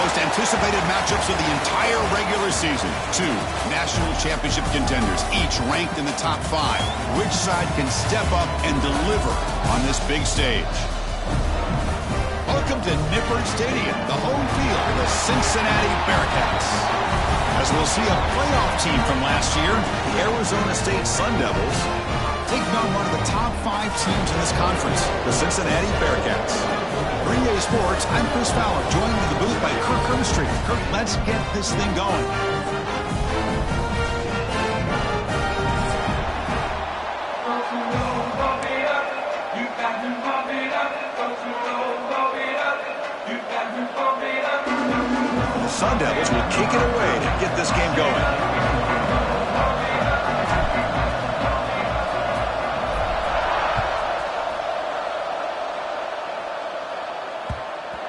most anticipated matchups of the entire regular season. Two national championship contenders, each ranked in the top 5. Which side can step up and deliver on this big stage? Welcome to Nippert Stadium, the home field of the Cincinnati Bearcats. As we'll see a playoff team from last year, the Arizona State Sun Devils, taking on one of the top 5 teams in this conference, the Cincinnati Bearcats. For EA Sports, I'm Chris Fowler, joined in the booth by Kirk Hermstreet. Kirk, let's get this thing going. The Sun Devils will kick it away to get this game going.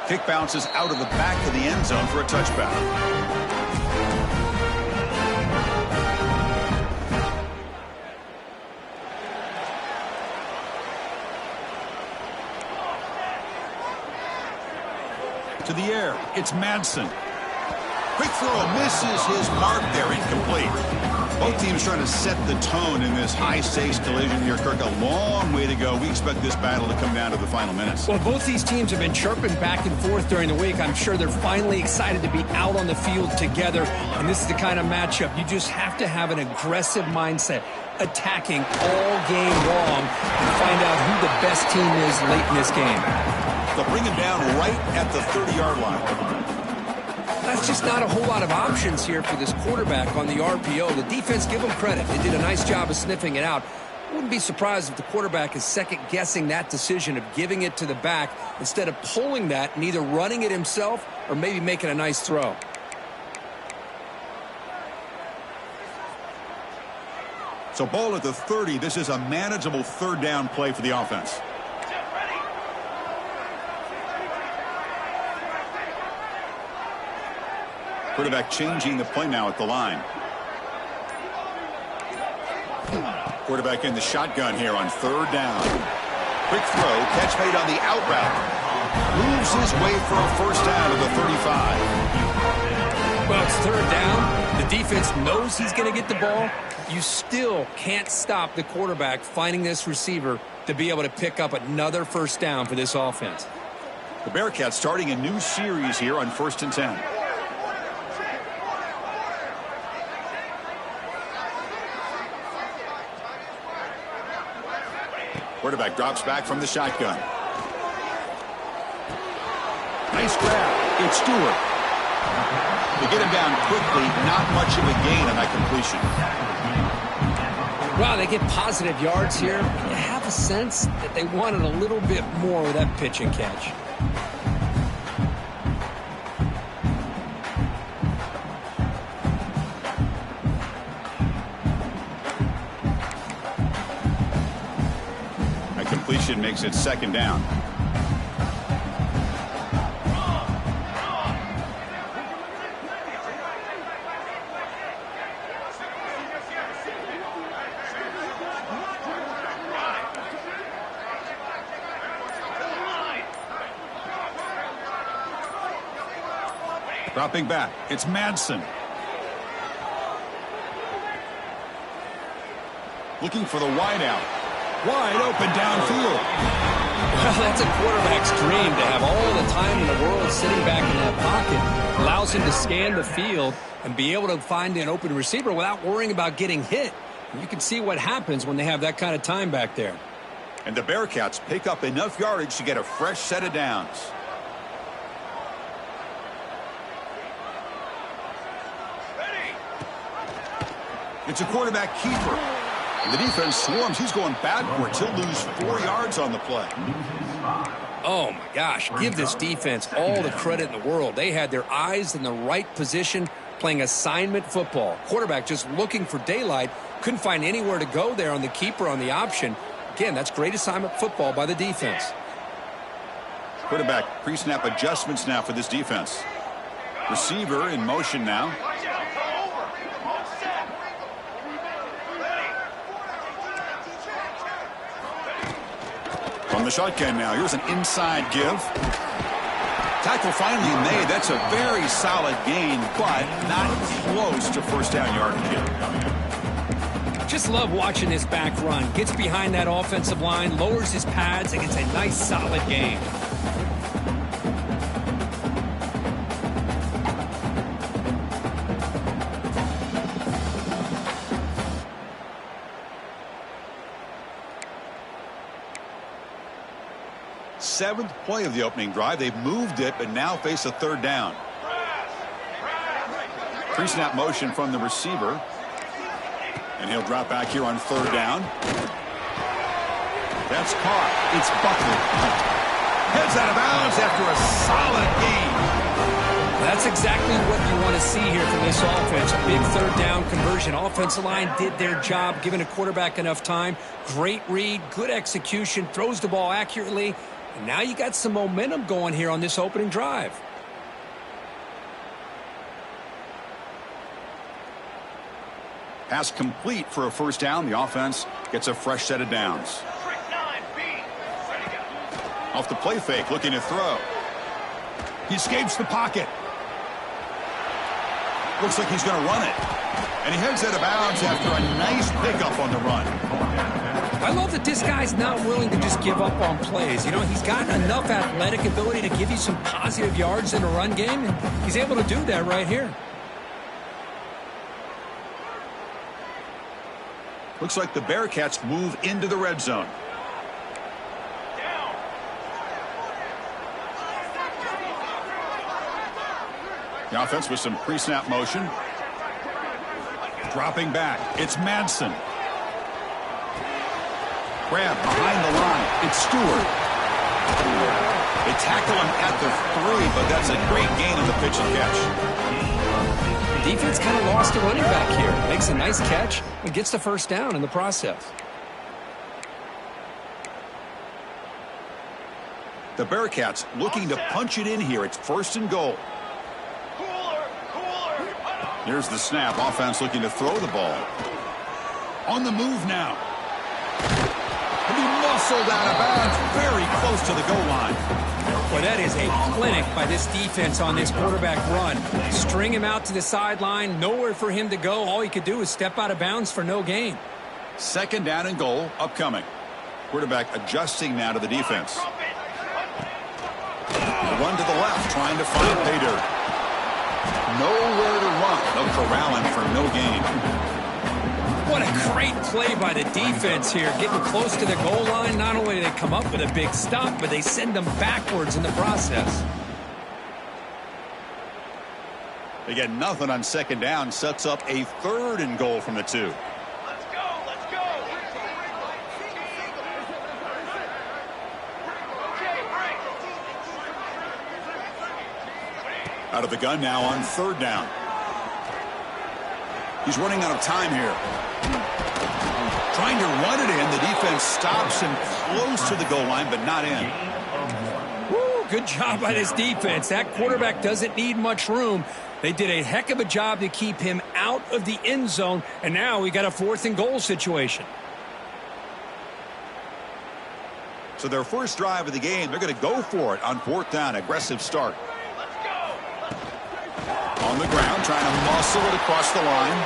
Kick bounces out of the back of the end zone for a touchback. To the air, it's Madsen. Quick throw, misses his mark there, incomplete. Both teams trying to set the tone in this high-stakes collision here. Kirk, a long way to go. We expect this battle to come down to the final minutes. Well, both these teams have been chirping back and forth during the week. I'm sure they're finally excited to be out on the field together. And this is the kind of matchup you just have to have an aggressive mindset, attacking all game long and find out who the best team is late in this game. They'll bring him down right at the 30-yard line. That's just not a whole lot of options here for this quarterback on the RPO. The defense, give them credit. They did a nice job of sniffing it out. Wouldn't be surprised if the quarterback is second-guessing that decision of giving it to the back instead of pulling that and either running it himself or maybe making a nice throw. So ball at the 30. This is a manageable third down play for the offense. Quarterback changing the play now at the line. Quarterback in the shotgun here on third down. Quick throw, catch made on the out route. Moves his way for a first down to the 35. Well, it's third down. The defense knows he's going to get the ball. You still can't stop the quarterback finding this receiver to be able to pick up another first down for this offense. The Bearcats starting a new series here on 1st and 10. Quarterback drops back from the shotgun. Nice grab. It's Stewart. They get him down quickly. Not much of a gain on that completion. Wow, they get positive yards here. You have a sense that they wanted a little bit more with that pitch and catch. Completion makes it second down. Dropping back, it's Madsen. Looking for the wide out. Wide open downfield. Well, that's a quarterback's dream to have all the time in the world sitting back in that pocket. Allows him to scan the field and be able to find an open receiver without worrying about getting hit. You can see what happens when they have that kind of time back there. And the Bearcats pick up enough yardage to get a fresh set of downs. It's a quarterback keeper. And the defense swarms. He's going backwards. He'll lose 4 yards on the play. Oh, my gosh. Give this defense all the credit in the world. They had their eyes in the right position, playing assignment football. Quarterback just looking for daylight. Couldn't find anywhere to go there on the keeper on the option. Again, that's great assignment football by the defense. Quarterback pre-snap adjustments now for this defense. Receiver in motion now. From the shotgun now. Here's an inside give. Tackle tackle finally made. That's a very solid gain, but not close to first down yardage yet. Just love watching this back run. Gets behind that offensive line, lowers his pads, and gets a nice solid gain. Seventh play of the opening drive. They've moved it, but now face a third down. Pre-snap motion from the receiver. And he'll drop back here on third down. That's caught. It's Buckley. Heads out of bounds after a solid gain. That's exactly what you want to see here from this offense. Big third down conversion. Offensive line did their job, giving a quarterback enough time. Great read, good execution, throws the ball accurately. And now you got some momentum going here on this opening drive. Pass complete for a first down. The offense gets a fresh set of downs. Off the play fake, looking to throw. He escapes the pocket. Looks like he's going to run it. And he heads out of bounds after a nice pickup on the run. I love that this guy's not willing to just give up on plays. You know, he's got enough athletic ability to give you some positive yards in a run game, and he's able to do that right here. Looks like the Bearcats move into the red zone. The offense with some pre-snap motion. Dropping back. It's Madsen. Grab behind the line. It's Stewart. They tackle him at the 3, but that's a great gain on the pitch and catch. Defense kind of lost a running back here. Makes a nice catch and gets the first down in the process. The Bearcats looking to punch it in here. It's first and goal. Here's the snap. Offense looking to throw the ball. On the move now. And he muscled out of bounds very close to the goal line. Well, that is a clinic by this defense on this quarterback run. String him out to the sideline, nowhere for him to go. All he could do is step out of bounds for no gain. Second down and goal upcoming. Quarterback adjusting now to the defense. A run to the left, trying to find pay dirt. Nowhere to run. No corralling for no gain. What a great play by the defense here. Getting close to the goal line. Not only do they come up with a big stop, but they send them backwards in the process. They get nothing on second down. Sets up a third and goal from the 2. Let's go, let's go. Out of the gun now on third down. He's running out of time here. Trying to run it in. The defense stops him close to the goal line, but not in. Woo, good job by this defense. That quarterback doesn't need much room. They did a heck of a job to keep him out of the end zone, and now we got a fourth and goal situation. So their first drive of the game, they're going to go for it on fourth down. Aggressive start. On the ground, trying to muscle it across the line.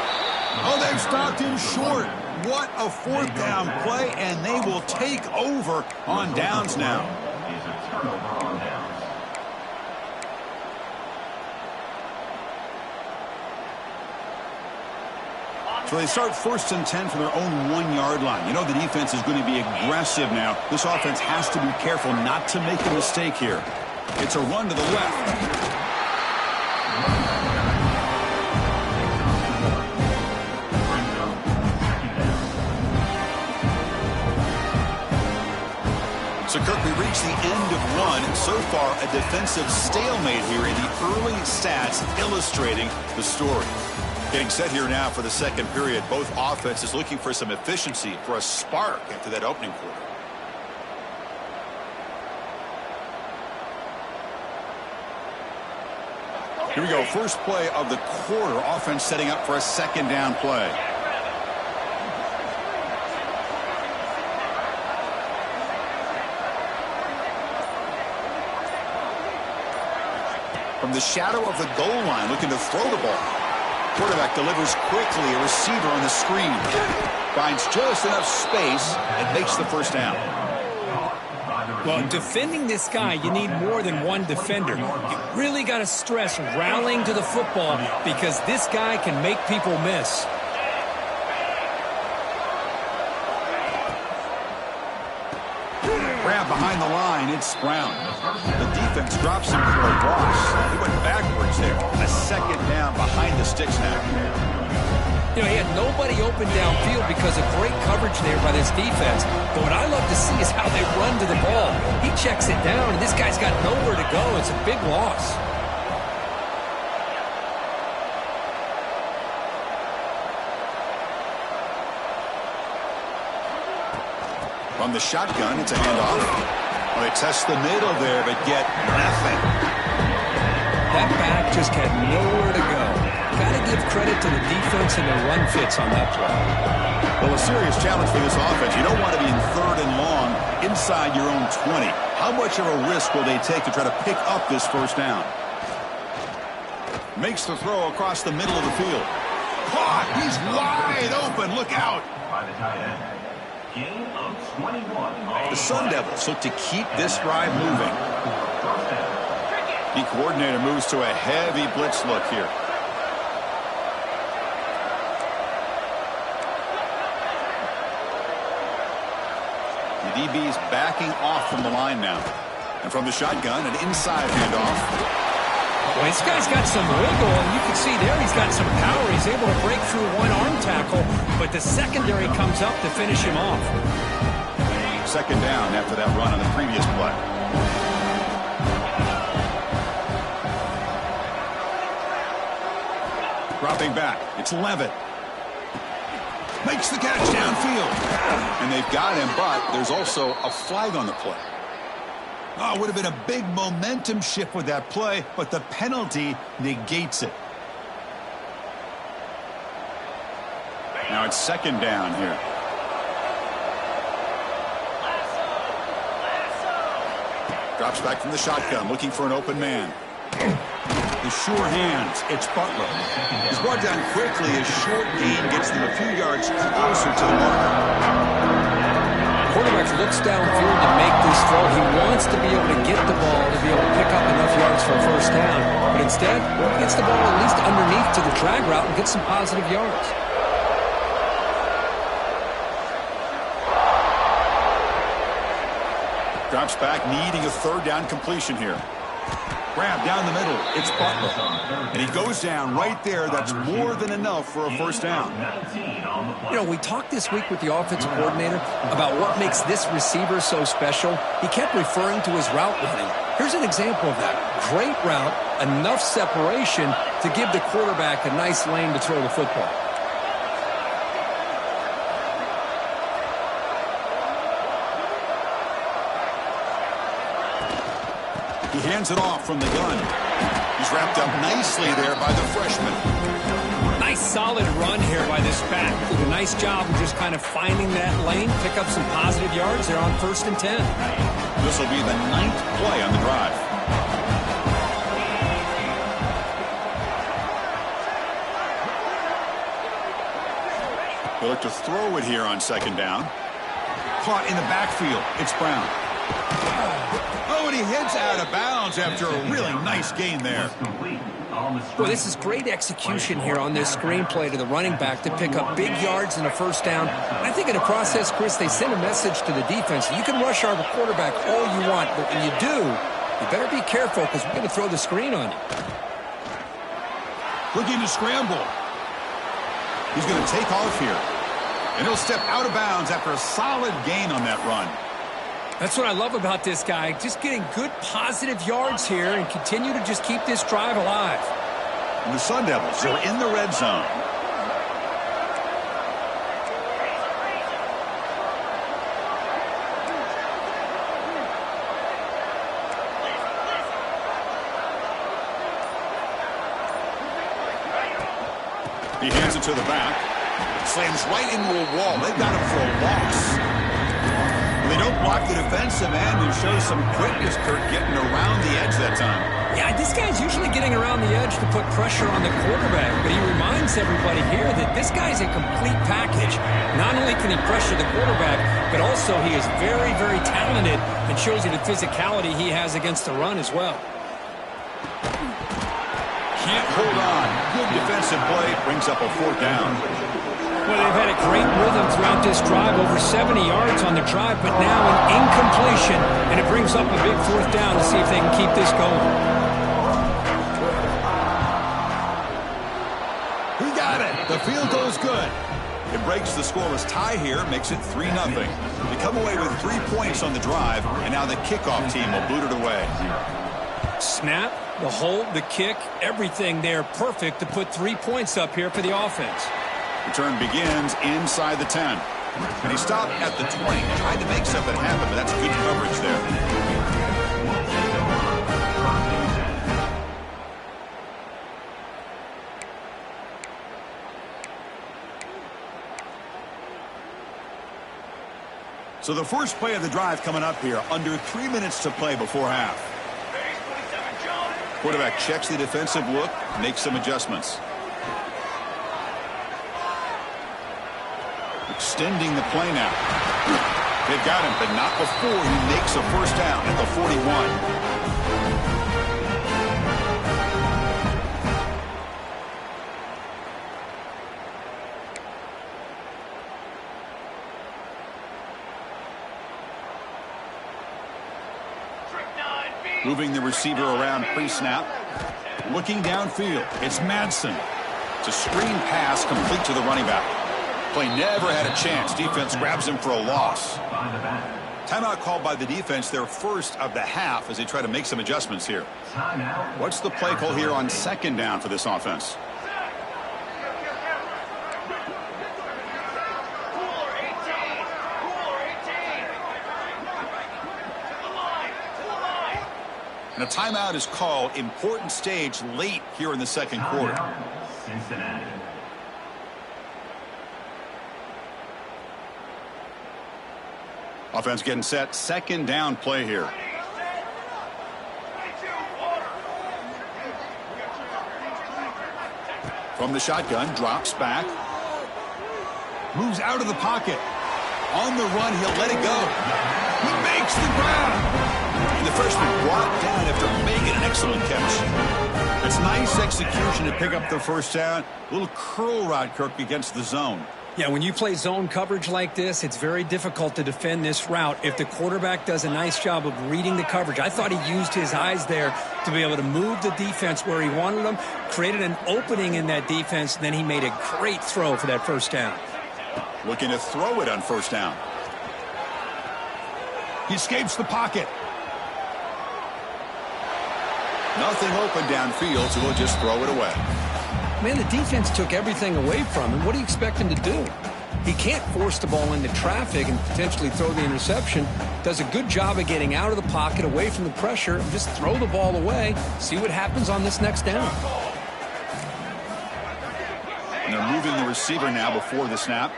Oh, they've stopped him short. What a fourth down play, and they will take over on downs now. So they start first and 10 from their own 1-yard line. You know the defense is going to be aggressive now. This offense has to be careful not to make a mistake here. It's a run to the left. So, Kirk, we reached the end of one. So far, a defensive stalemate here in the early stats illustrating the story. Getting set here now for the second period. Both offenses looking for some efficiency, for a spark after that opening quarter. Here we go. First play of the quarter. Offense setting up for a second down play. From the shadow of the goal line, looking to throw the ball. Quarterback delivers quickly, a receiver on the screen. Finds just enough space and makes the first down. Well, defending this guy, you need more than one defender. You really got to stress rallying to the football because this guy can make people miss. Grab behind the line, it's Brown. The defense drops him for a loss. He went backwards there. A second down behind the sticks now. You know, he had nobody open downfield because of great coverage there by this defense. But what I love to see is how they run to the ball. He checks it down, and this guy's got nowhere to go. It's a big loss. From the shotgun, it's a handoff. Well, they test the middle there, but get nothing. That back just had nowhere to go. Got to give credit to the defense and their run fits on that play. Well, a serious challenge for this offense. You don't want to be in 3rd and long inside your own 20. How much of a risk will they take to try to pick up this first down? Makes the throw across the middle of the field. Caught! He's wide open. Look out! The Sun Devils look to keep this drive moving. The coordinator moves to a heavy blitz look here. The DB's backing off from the line now. And from the shotgun, an inside handoff. Well, this guy's got some wiggle, and you can see there he's got some power. He's able to break through one arm tackle, but the secondary comes up to finish him off. Second down after that run on the previous play. Dropping back. It's Levitt. Makes the catch downfield. And they've got him, but there's also a flag on the play. Oh, it would have been a big momentum shift with that play, but the penalty negates it. Now it's second down here. Drops back from the shotgun, looking for an open man. The sure hands, it's Butler. He's brought down quickly. His short gain gets them a few yards closer to the marker. Quarterback looks downfield to make this throw. He wants to be able to get the ball to be able to pick up enough yards for a first down. But instead, he gets the ball at least underneath to the drag route and gets some positive yards. Drops back, needing a third down completion here. Grab down the middle. It's Butler. And he goes down right there. That's more than enough for a first down. You know, we talked this week with the offensive coordinator about what makes this receiver so special. He kept referring to his route running. Here's an example of that. Great route, enough separation to give the quarterback a nice lane to throw the football. He hands it off from the gun. He's wrapped up nicely there by the freshman. Nice solid run here by this back. Did a nice job of just kind of finding that lane, pick up some positive yards there on 1st and 10. This will be the 9th play on the drive. They look to throw it here on second down. Caught in the backfield. It's Brown. Oh, and he heads out of bounds after a really nice gain there. Well, this is great execution here on this screenplay to the running back to pick up big yards and a first down. I think in the process, Chris, they send a message to the defense. You can rush our quarterback all you want, but when you do, you better be careful because we're going to throw the screen on you. Looking to scramble. He's going to take off here. And he'll step out of bounds after a solid gain on that run. That's what I love about this guy. Just getting good positive yards here and continue to just keep this drive alive. And the Sun Devils are in the red zone. He hands it to the back. Slams right into a wall. They've got him for a loss. They don't block the defensive end and show some quickness, Kirk, getting around the edge that time. Yeah, this guy's usually getting around the edge to put pressure on the quarterback, but he reminds everybody here that this guy's a complete package. Not only can he pressure the quarterback, but also he is very, very talented and shows you the physicality he has against the run as well. Can't hold on. Good defensive play. Brings up a 4th down. Well, they've had a great rhythm throughout this drive, over 70 yards on the drive, but now an incompletion, and it brings up a big 4th down to see if they can keep this going. He got it. The field goal's good. It breaks the scoreless tie here, makes it 3-0. They come away with 3 points on the drive, and now the kickoff team will boot it away. Snap, the hold, the kick, everything there perfect to put 3 points up here for the offense. Return begins inside the 10. And he stopped at the 20. Tried to make something happen, but that's good coverage there. So the first play of the drive coming up here. Under 3 minutes to play before half. Quarterback checks the defensive look, makes some adjustments. Extending the play now. They've got him, but not before he makes a 1st down at the 41. Moving the receiver around pre-snap. Looking downfield. It's Madsen. It's a screen pass complete to the running back. Play never had a chance. Defense grabs him for a loss. Timeout called by the defense, their first of the half, as they try to make some adjustments here. What's the play call here on 2nd down for this offense? And a timeout is called. Important stage late here in the 2nd quarter. Cincinnati. Offense getting set. 2nd down play here. From the shotgun, drops back. Moves out of the pocket. On the run, he'll let it go. He makes the grab. And the freshman brought down after making an excellent catch. It's nice execution to pick up the 1st down. A little curl rod, Kirk, against the zone. Yeah, when you play zone coverage like this, it's very difficult to defend this route if the quarterback does a nice job of reading the coverage. I thought he used his eyes there to be able to move the defense where he wanted them, created an opening in that defense, and then he made a great throw for that 1st down. Looking to throw it on 1st down. He escapes the pocket. Nothing open downfield, so he'll just throw it away. Man, the defense took everything away from him. What do you expect him to do? He can't force the ball into traffic and potentially throw the interception. Does a good job of getting out of the pocket, away from the pressure, and just throw the ball away. See what happens on this next down. And they're moving the receiver now before the snap.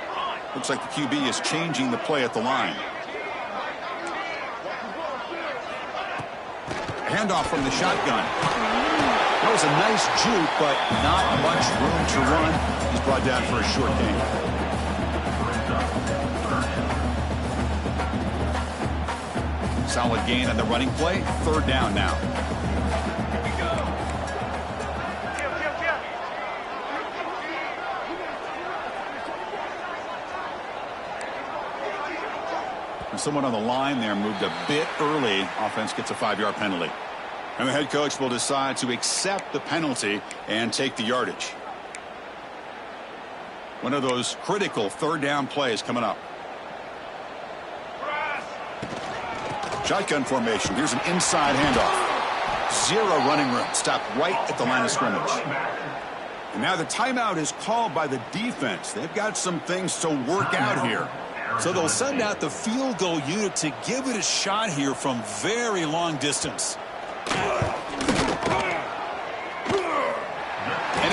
Looks like the QB is changing the play at the line. Handoff from the shotgun. That was a nice juke, but not much room to run. He's brought down for a short gain. Solid gain on the running play. 3rd down now. And someone on the line there moved a bit early. Offense gets a 5-yard penalty. And the head coach will decide to accept the penalty and take the yardage. One of those critical 3rd down plays coming up. Shotgun formation. Here's an inside handoff. 0 running room. Stopped right at the line of scrimmage. And now the timeout is called by the defense. They've got some things to work out here. So they'll send out the field goal unit to give it a shot here from very long distance. And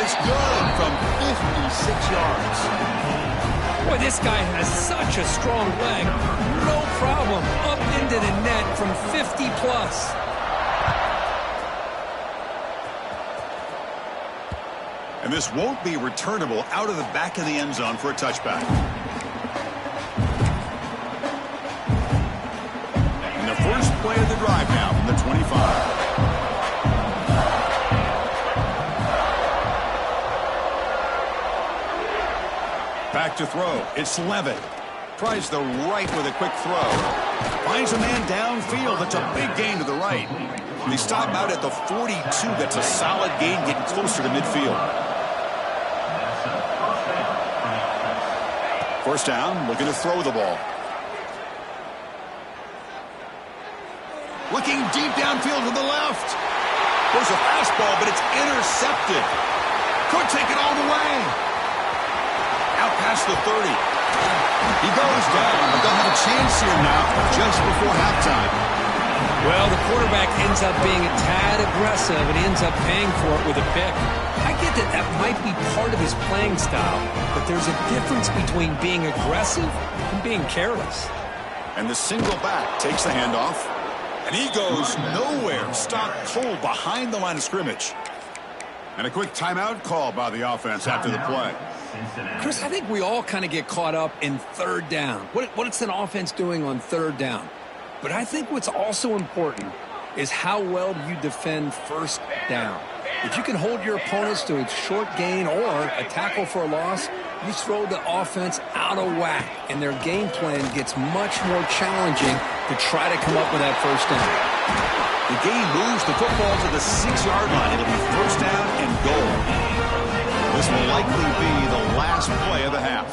it's good from 56 yards. Boy, this guy has such a strong leg. No problem. Up into the net from 50 plus. And this won't be returnable out of the back of the end zone for a touchback. And the first play of the drive now from the 25. Back to throw. It's Levitt. Tries the right with a quick throw. Finds a man downfield. That's a big gain to the right. They stop out at the 42. That's a solid gain, getting closer to midfield. First down, looking to throw the ball. Looking deep downfield to the left. There's a fastball, but it's intercepted. Could take it all the way. Out past the 30. He goes down, but they'll have a chance here now just before halftime. Well, the quarterback ends up being a tad aggressive and ends up paying for it with a pick. I get that that might be part of his playing style, but there's a difference between being aggressive and being careless. And the single back takes the handoff, and he goes nowhere. Stopped cold behind the line of scrimmage. And a quick timeout call by the offense after the play. Chris, I think we all kind of get caught up in third down. What's an offense doing on third down? But I think what's also important is how well do you defend first down. If you can hold your opponents to a short gain or a tackle for a loss, you throw the offense out of whack, and their game plan gets much more challenging to try to come up with that first down. The game moves the football to the 6-yard line. It'll be first down and goal. This will likely be the last play of the half.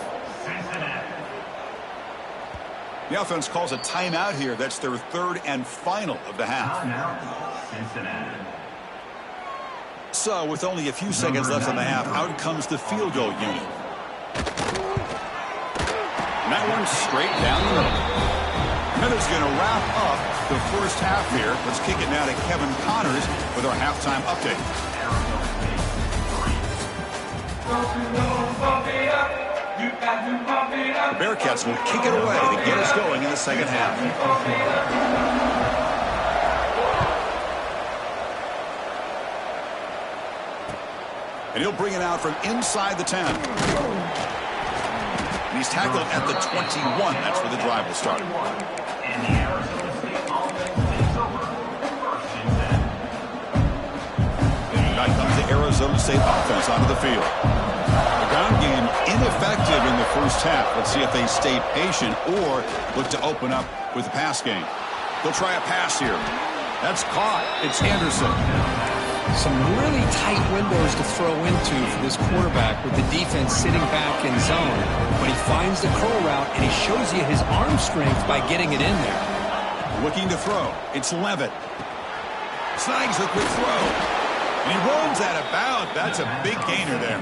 The offense calls a timeout here. That's their third and final of the half. So with only a few seconds left in the half, out comes the field goal unit. And that one's straight down the middle. That is going to wrap up the first half here. Let's kick it now to Kevin Connors with our halftime update. The Bearcats will kick it away to get us going in the second half. And he'll bring it out from inside the 10. And he's tackled at the 21. That's where the drive will start. Back comes the Arizona State offense onto the field. The ground game ineffective in the first half. Let's see if they stay patient or look to open up with the pass game. They'll try a pass here. That's caught. It's Anderson. Some really tight windows to throw into for this quarterback with the defense sitting back in zone. But he finds the curl route, and he shows you his arm strength by getting it in there. Looking to throw. It's Levitt. Snags the quick throw. And he runs out of bounds. That's a big gainer there.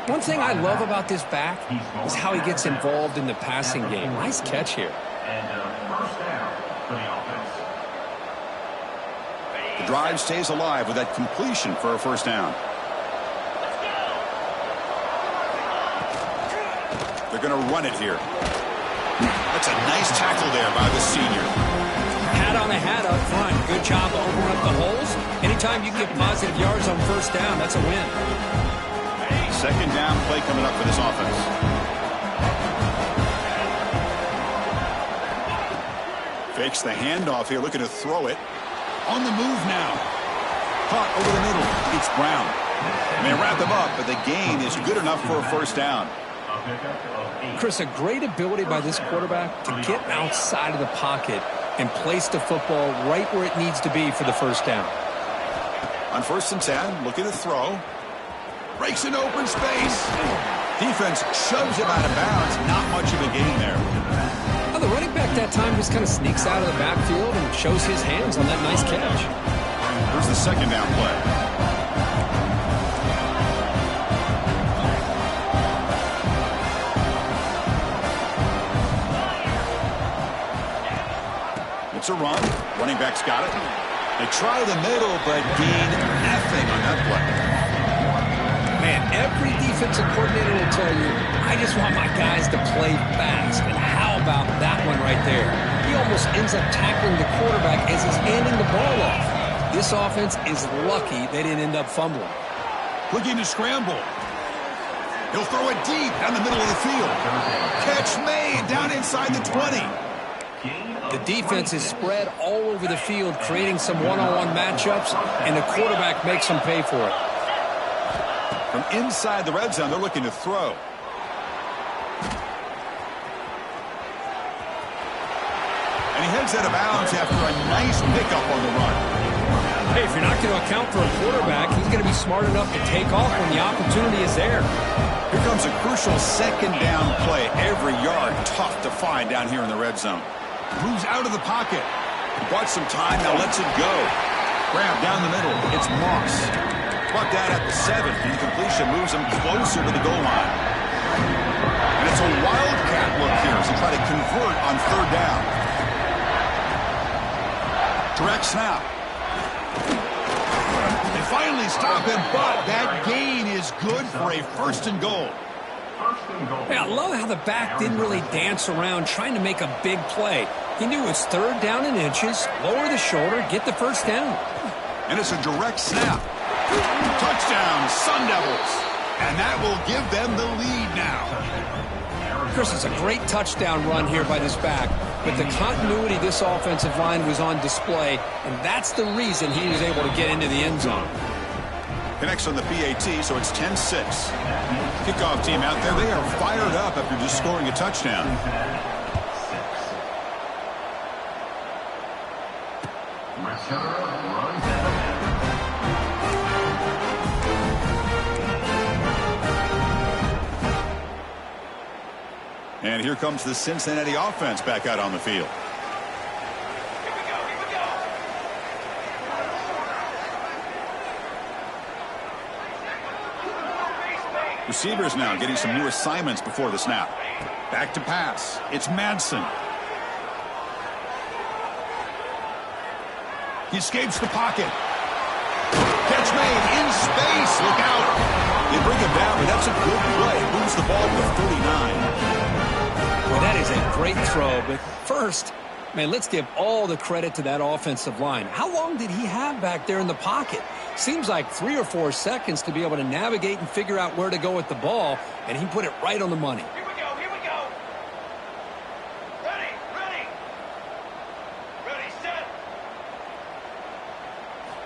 One thing I love about this back is how he gets involved in the passing game. Nice catch here. The drive stays alive with that completion for a first down. They're going to run it here. That's a nice tackle there by the senior. Hat on a hat up front. Good job opening up the holes. Anytime you get positive yards on first down, that's a win. Second down play coming up for this offense. Fakes the handoff here, looking to throw it. On the move now. Caught over the middle. It's Brown. And they wrap him up, but the gain is good enough for a first down. Chris, a great ability by this quarterback to get outside of the pocket and place the football right where it needs to be for the first down. On first and 10, looking to throw. Breaks an open space. Defense shoves him out of bounds. Not much of a gain there. Well, the running back that time just kind of sneaks out of the backfield and shows his hands on that nice catch. Here's the second down play. It's a run. Running back's got it. They try the middle, but gain nothing on that play. Man, every defensive coordinator will tell you, I I just want my guys to play fast. And how about that one right there? He almost ends up tackling the quarterback as he's handing the ball off. This offense is lucky they didn't end up fumbling. Looking to scramble. He'll throw it deep down the middle of the field. Catch made down inside the 20. The defense is spread all over the field, creating some one-on-one matchups, and the quarterback makes them pay for it. From inside the red zone, they're looking to throw. And he heads out of bounds after a nice pickup on the run. Hey, if you're not going to account for a quarterback, he's going to be smart enough to take off when the opportunity is there. Here comes a crucial second down play. Every yard tough to find down here in the red zone. Moves out of the pocket. Bought some time, now lets it go. Grab down the middle. It's Moss. Brought down at the 7. Incompletion moves him closer to the goal line. And it's a wildcat look here as they try to convert on third down. Direct snap. They finally stop him, but that gain is good for a first and goal. Hey, I love how the back didn't really dance around trying to make a big play. He knew it was third down in inches, lower the shoulder, get the first down. And it's a direct snap. Touchdown, Sun Devils. And that will give them the lead now. Chris, it's a great touchdown run here by this back, but the continuity of this offensive line was on display, and that's the reason he was able to get into the end zone. Connects on the PAT, so it's 10-6. Kickoff team out there, they are fired up after just scoring a touchdown. And here comes the Cincinnati offense back out on the field. Here we go. Receivers now getting some new assignments before the snap. Back to pass. It's Madsen. He escapes the pocket. Catch made in space. Look out. They bring him down, but that's a good play. Moves the ball to 39. Well, that is a great throw, but first, man, let's give all the credit to that offensive line. How long did he have back there in the pocket? Seems like 3 or 4 seconds to be able to navigate and figure out where to go with the ball, and he put it right on the money. Here we go. Ready. Ready, set.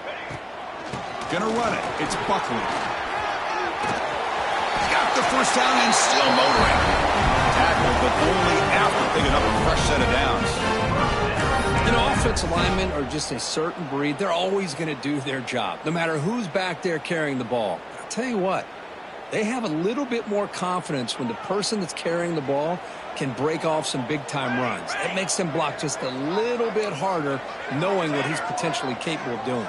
Ready. Gonna run it. It's Buckley. Got the first down and still motoring. Tackled, but only after picking up a fresh set of downs. You know, offensive linemen are just a certain breed. They're always going to do their job, no matter who's back there carrying the ball. But I'll tell you what, they have a little bit more confidence when the person that's carrying the ball can break off some big-time runs. It makes them block just a little bit harder, knowing what he's potentially capable of doing.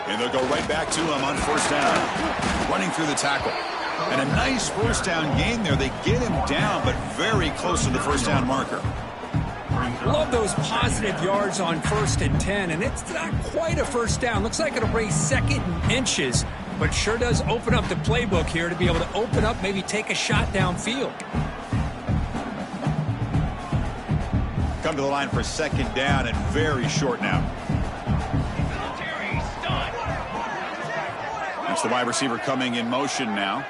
And they'll go right back to him on first down. Running through the tackle. And a nice first down gain there. They get him down, but very close to the first down marker. Love those positive yards on 1st and 10, and it's not quite a first down. Looks like it'll bring 2nd and inches, but sure does open up the playbook here to be able to open up, maybe take a shot downfield. Come to the line for second down and very short now. It's the wide receiver coming in motion now.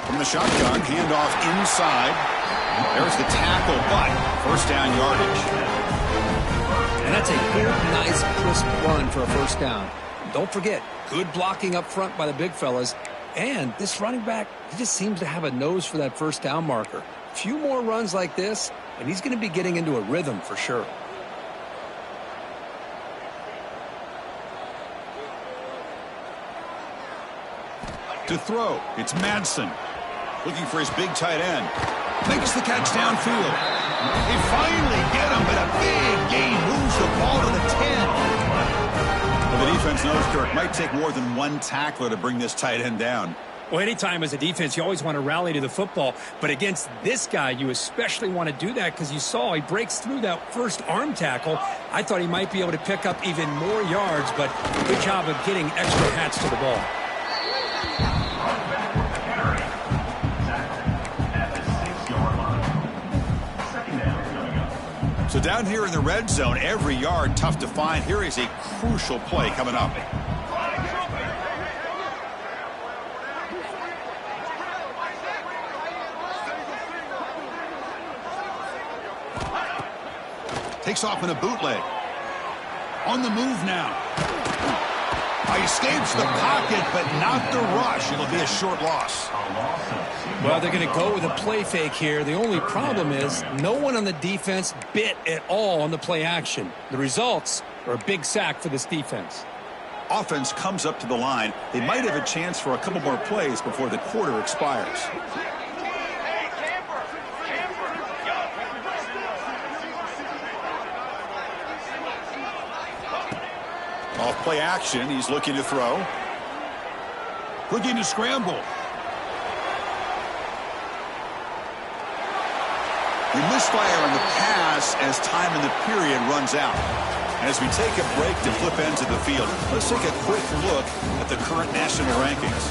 From the shotgun, handoff inside. There's the tackle, but first down yardage. And that's a good, nice, crisp run for a first down. Don't forget, good blocking up front by the big fellas. And this running back, he just seems to have a nose for that first down marker. A few more runs like this, and he's going to be getting into a rhythm for sure. To throw, it's Madsen. Looking for his big tight end. Makes the catch downfield. They finally get him, but a big gain moves the ball to the 10. Well, the defense knows, Kirk, might take more than one tackler to bring this tight end down. Well, anytime as a defense, you always want to rally to the football. But against this guy, you especially want to do that because you saw he breaks through that first arm tackle. I thought he might be able to pick up even more yards, but good job of getting extra hats to the ball. So down here in the red zone, every yard tough to find. Here is a crucial play coming up. Takes off in a bootleg. On the move now. Escapes the pocket, but not the rush. It'll be a short loss. Well, they're going to go with a play fake here. The only problem is no one on the defense bit at all on the play action. The results are a big sack for this defense. Offense comes up to the line. They might have a chance for a couple more plays before the quarter expires. Off play action, he's looking to throw. Looking to scramble. We misfire on the pass as time in the period runs out. As we take a break to flip ends of the field, let's take a quick look at the current national rankings.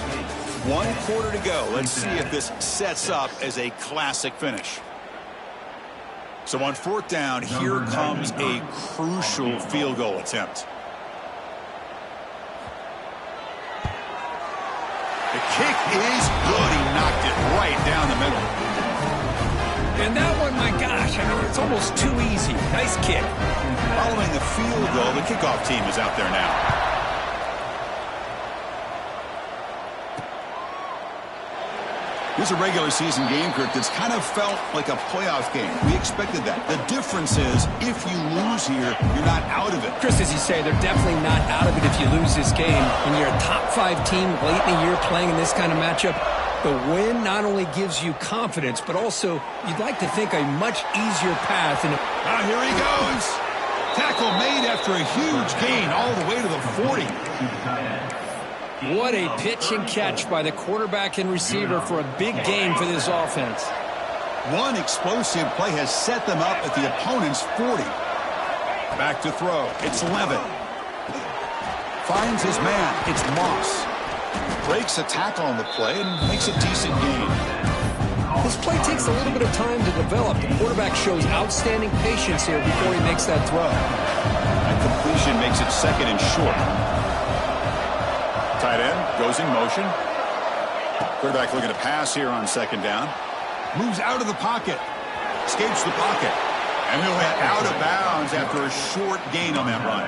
1 quarter to go. Let's see if this sets up as a classic finish. So on 4th down, here comes a crucial field goal attempt. The kick is good. He knocked it right down the middle. And that one, my gosh, I mean, it's almost too easy. Nice kick. Following the field goal, the kickoff team is out there now. Here's a regular season game, Kirk, that's kind of felt like a playoff game. We expected that. The difference is, if you lose here, you're not out of it. Chris, as you say, they're definitely not out of it if you lose this game. When you're a top 5 team late in the year playing in this kind of matchup, the win not only gives you confidence, but also you'd like to think a much easier path. And here he goes. Tackle made after a huge gain all the way to the 40. What a pitch and catch by the quarterback and receiver for a big gain for this offense. One explosive play has set them up at the opponent's 40. Back to throw. It's Levin. Finds his man. It's Moss. Breaks a tackle on the play and makes a decent gain. This play takes a little bit of time to develop. The quarterback shows outstanding patience here before he makes that throw. That completion makes it 2nd and short. Tight end goes in motion. Quarterback looking to pass here on 2nd down. Moves out of the pocket. Escapes the pocket. And he'll head out of bounds after a short gain on that run.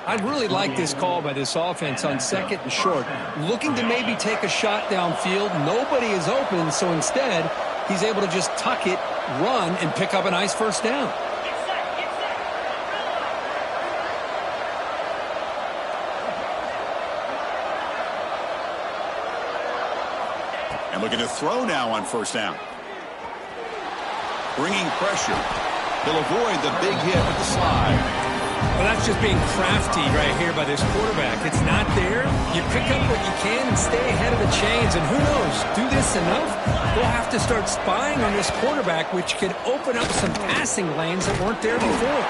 I really like this call by this offense on 2nd and short. Looking to maybe take a shot downfield. Nobody is open, so instead, he's able to just tuck it, run, and pick up a nice 1st down. And looking to throw now on 1st down. Bringing pressure. He'll avoid the big hit with the slide. Well, that's just being crafty right here by this quarterback. It's not there. You pick up what you can and stay ahead of the chains. And who knows, do this enough, they'll have to start spying on this quarterback, which could open up some passing lanes that weren't there before.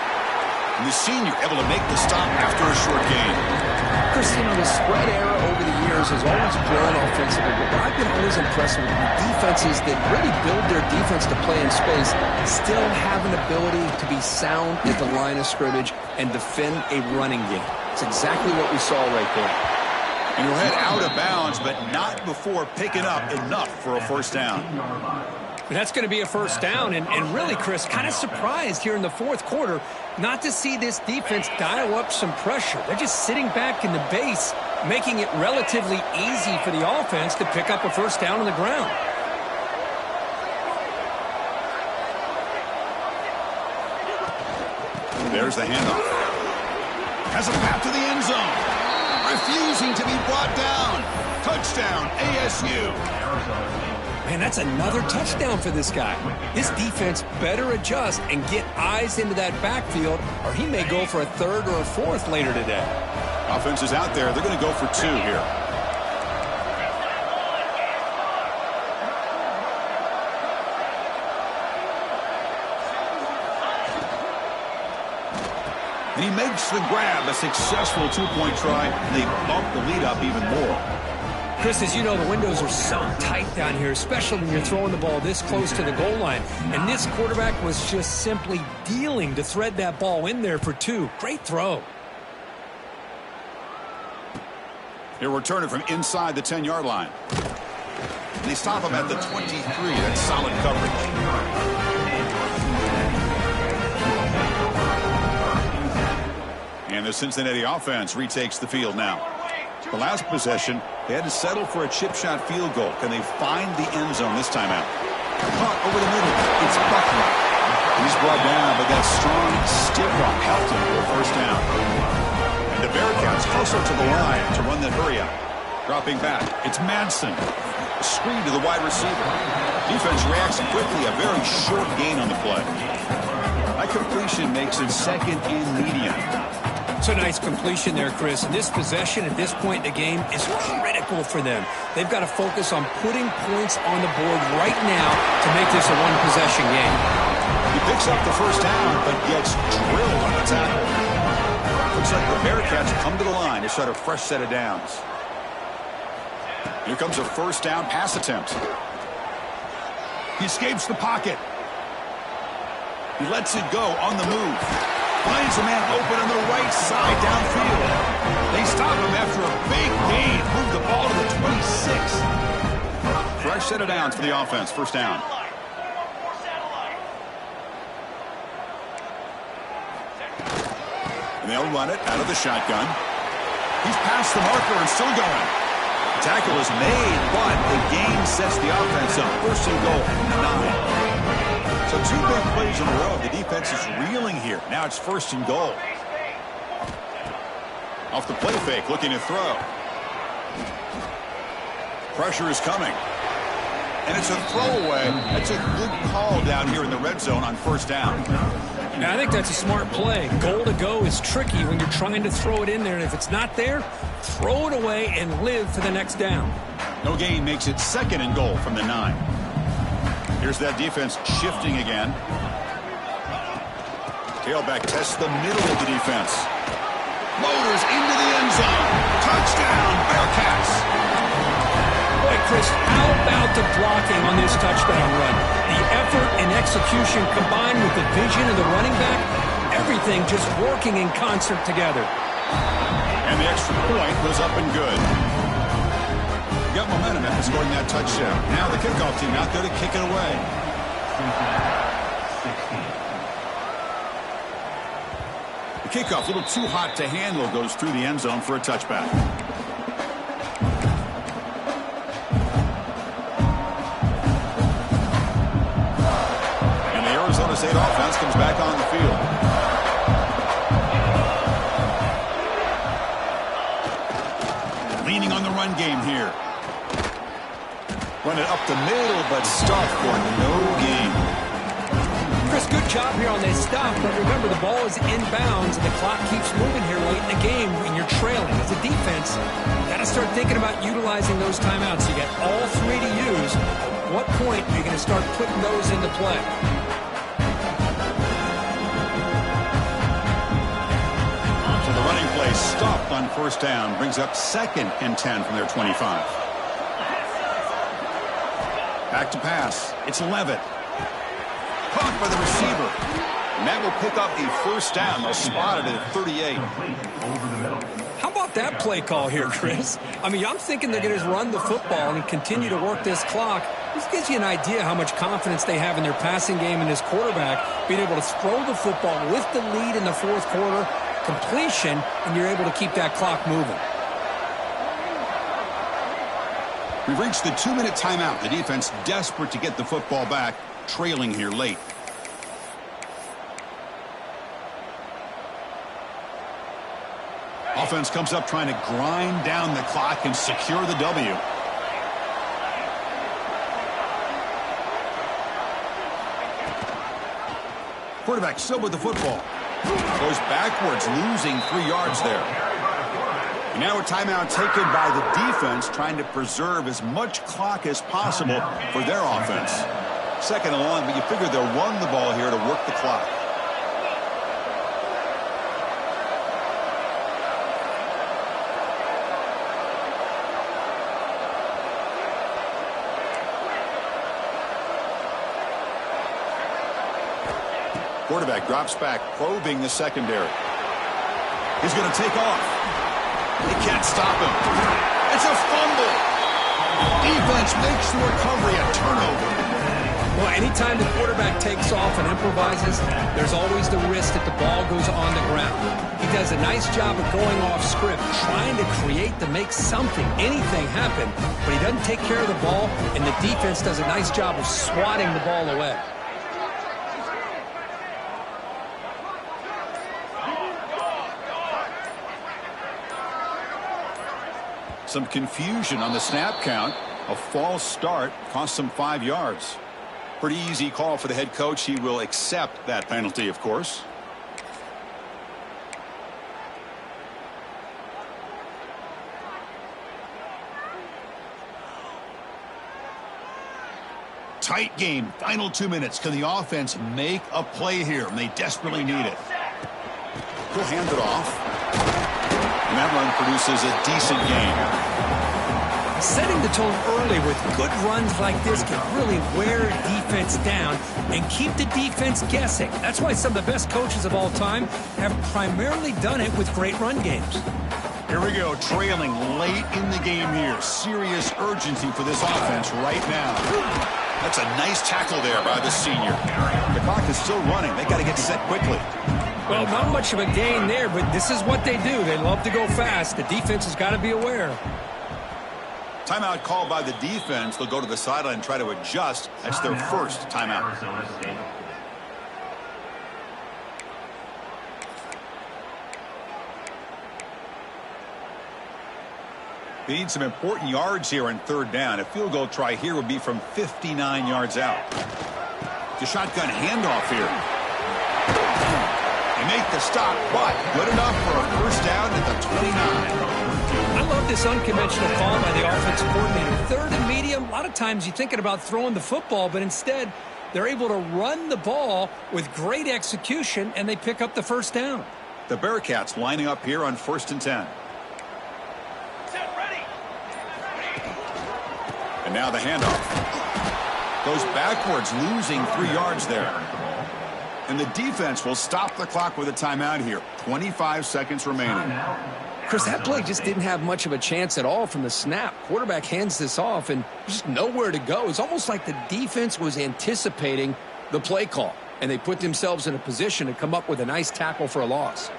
And the senior able to make the stop after a short gain. Chris, you know, the spread era over the years has always grown offensively, but I've been always impressed with defenses that really build their defense to play in space, still have an ability to be sound at the line of scrimmage and defend a running game. It's exactly what we saw right there. And he'll head out of bounds, but not before picking up enough for a 1st down. That's going to be a 1st down, and really, Chris, kind of surprised here in the 4th quarter not to see this defense dial up some pressure. They're just sitting back in the base, making it relatively easy for the offense to pick up a 1st down on the ground. There's the handoff. Has a path to the end zone. Refusing to be brought down. Touchdown, ASU. Man, that's another touchdown for this guy. This defense better adjust and get eyes into that backfield, or he may go for a 3rd or a 4th later today. Offense is out there. They're going to go for 2 here. And he makes the grab, a successful two-point try, and they bump the lead up even more. Chris, as you know, the windows are so tight down here, especially when you're throwing the ball this close to the goal line. And this quarterback was just simply dealing to thread that ball in there for two. Great throw. He'll return it from inside the 10-yard line. They stop him at the 23. That's solid coverage. And the Cincinnati offense retakes the field now. The last possession, they had to settle for a chip shot field goal. Can they find the end zone this time out? Caught over the middle. It's Buckner. He's brought down, but that strong stiff arm helped him for a first down. And the Bearcats hustle to the line to run the hurry up. Dropping back, it's Madsen. A screen to the wide receiver. Defense reacts quickly, a very short gain on the play. That completion makes it second and medium. It's a nice completion there, Chris. And this possession at this point in the game is critical for them. They've got to focus on putting points on the board right now to make this a one-possession game. He picks up the first down, but gets drilled on the tackle. Looks like the Bearcats come to the line to start a fresh set of downs. Here comes a first down pass attempt. He escapes the pocket. He lets it go on the move. Finds a man open on the right side downfield. They stop him after a big gain. Move the ball to the 26. Fresh set of downs for the offense. First down. And they'll run it out of the shotgun. He's past the marker and still going. Tackle is made, but the gain sets the offense up. First and goal from the 9. So two big plays in a row. The defense is reeling here. Now it's first and goal. Off the play fake, looking to throw. Pressure is coming. And it's a throwaway. That's a good call down here in the red zone on first down. Now, I think that's a smart play. Goal to go is tricky when you're trying to throw it in there. And if it's not there, throw it away and live for the next down. No gain makes it second and goal from the 9. Here's that defense shifting again. Tailback tests the middle of the defense. Motors into the end zone. Touchdown, Bearcats. Boy, Chris, how about the blocking on this touchdown run? The effort and execution combined with the vision of the running back, everything just working in concert together. And the extra point goes up and good. Got momentum after scoring that touchdown. Now the kickoff team out there to kick it away. The kickoff, a little too hot to handle, goes through the end zone for a touchback. And the Arizona State offense comes back on the field. Leaning on the run game here. Run it up the middle, but stop for no gain. Chris, good job here on this stop, but remember the ball is inbounds and the clock keeps moving here late in the game when you're trailing. As a defense, you got to start thinking about utilizing those timeouts. You got all three to use. At what point are you going to start putting those into play? So the running play stopped on first down, brings up second and 10 from their 25. Back to pass. It's Levitt. Caught by the receiver. And that will pick up a first down. They'll spot it at 38. How about that play call here, Chris? I mean, I'm thinking they're going to run the football and continue to work this clock. This gives you an idea how much confidence they have in their passing game and this quarterback being able to throw the football with the lead in the fourth quarter, completion, and you're able to keep that clock moving. We've reached the 2-minute timeout. The defense desperate to get the football back, trailing here late. Offense comes up trying to grind down the clock and secure the W. Quarterback still with the football. Goes backwards, losing 3 yards there. And now a timeout taken by the defense, trying to preserve as much clock as possible for their offense. Second and long, but you figure they'll run the ball here to work the clock. Quarterback drops back, probing the secondary. He's going to take off. They can't stop him. It's a fumble. Defense makes the recovery a turnover. Well, anytime the quarterback takes off and improvises, there's always the risk that the ball goes on the ground. He does a nice job of going off script, trying to create to make something, anything happen, but he doesn't take care of the ball, and the defense does a nice job of swatting the ball away. Some confusion on the snap count. A false start cost him 5 yards. Pretty easy call for the head coach. He will accept that penalty, of course. Tight game. Final 2 minutes. Can the offense make a play here? And they desperately need it. He'll hand it off. And that run produces a decent gain. Setting the tone early with good runs like this can really wear a defense down and keep the defense guessing. That's why some of the best coaches of all time have primarily done it with great run games. Here we go, trailing late in the game here. Serious urgency for this offense right now. That's a nice tackle there by the senior. The clock is still running. They got to get set quickly. Well, not much of a gain there, but this is what they do. They love to go fast. The defense has got to be aware. Timeout called by the defense. They'll go to the sideline and try to adjust. That's their first timeout. They need some important yards here on third down. A field goal try here would be from 59 yards out. The shotgun handoff here. They make the stop, but good enough for a first down at the 29. I love this unconventional call by the offensive coordinator. Third and medium, a lot of times you're thinking about throwing the football, but instead they're able to run the ball with great execution, and they pick up the first down. The Bearcats lining up here on 1st and 10. Set, ready. And now the handoff. Goes backwards, losing 3 yards there. And the defense will stop the clock with a timeout here. 25 seconds remaining. Chris, that play just didn't have much of a chance at all from the snap. Quarterback hands this off and just nowhere to go. It's almost like the defense was anticipating the play call, and they put themselves in a position to come up with a nice tackle for a loss.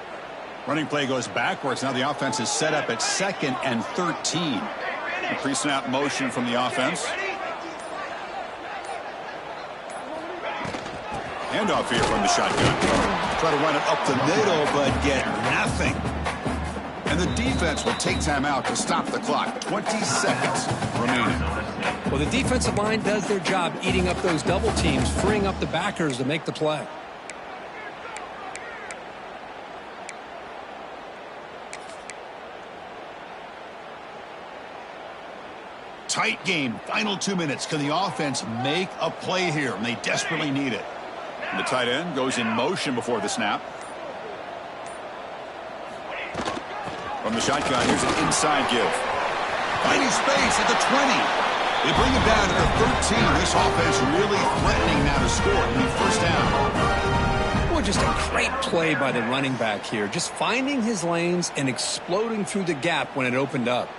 Running play goes backwards. Now the offense is set up at 2nd and 13. The pre-snap motion from the offense. Handoff here from the shotgun. Try to run it up the middle, but get nothing. And the defense will take time out to stop the clock. 20 seconds remaining. Well, the defensive line does their job eating up those double teams, freeing up the backers to make the play. Tight game. Final 2 minutes. Can the offense make a play here? And they desperately need it. And the tight end goes in motion before the snap. From the shotgun, here's an inside give. Finding space at the 20. They bring him down to the 13. This offense really threatening now to score. And first down. Well, just a great play by the running back here. Just finding his lanes and exploding through the gap when it opened up.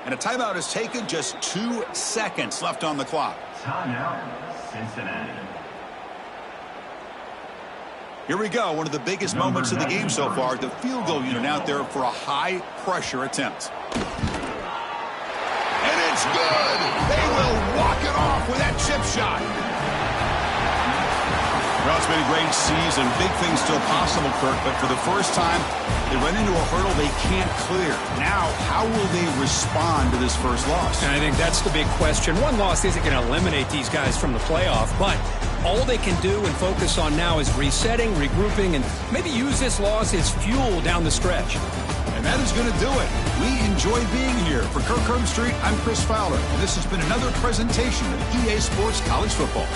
And a timeout is taken. Just 2 seconds left on the clock. Timeout, Cincinnati. Here we go. One of the biggest moments of the game so far. The field goal unit out there for a high-pressure attempt. And it's good. They will walk it off with that chip shot. Well, it's been a great season. Big things still possible, Kirk, but for the first time, they run into a hurdle they can't clear. Now, how will they respond to this first loss? And I think that's the big question. One loss isn't going to eliminate these guys from the playoff, but all they can do and focus on now is resetting, regrouping, and maybe use this loss as fuel down the stretch. And that is going to do it. We enjoy being here. For Kirk Street, I'm Chris Fowler, and this has been another presentation of EA Sports College Football.